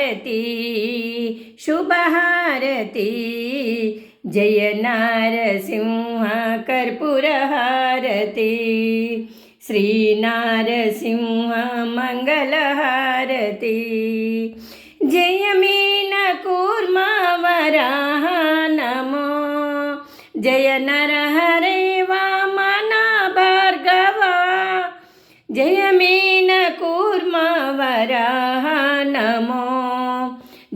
शुभहारती शुभहारती जय नारसिंह कर्पूरहारती श्रीनारसिंह मंगलहारती जय मीनकूर्मवराह नमो जय नरहरे वामन भार्गवा जय मीनकूर्मवराह नमो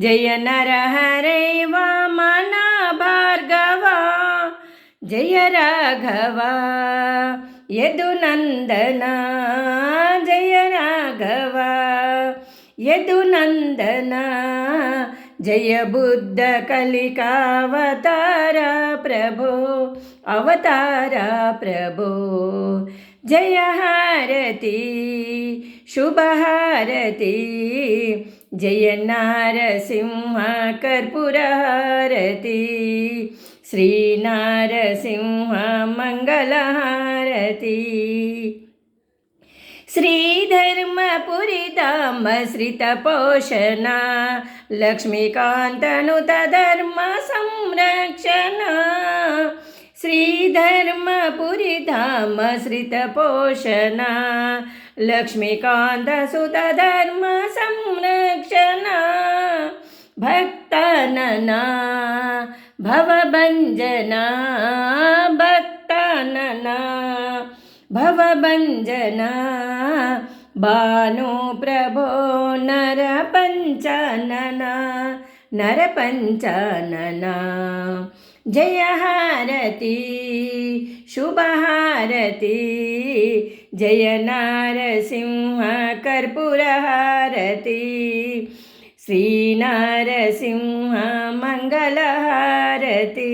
जय नरहरे वामन भार्गवा जय राघवा यदुनंदना जय राघवा यदुनंदना जय बुद्ध कलिकावतार प्रभो अवतार प्रभो जय हारती शुभहारती जय नारसिंह कर्पूरहारती श्रीनारसिंह मंगलहारती श्रीधर्मपुरीधाम श्रितपोषणा लक्ष्मीकान्तनुत धर्म संरक्षणा श्रीधर्मपुरीधाम श्रितपोषणा लक्ष्मीकान्तसुत धर्म संरक्षणा भक्तानना भवभञ्जना भक्तानना भवभञ्जना भानु प्रभो नरपञ्चानना नरपञ्चानना जय हारती शुभहारती जय नारसिंह कर्पूरहारती श्रीनारसिंह मंगलहारती।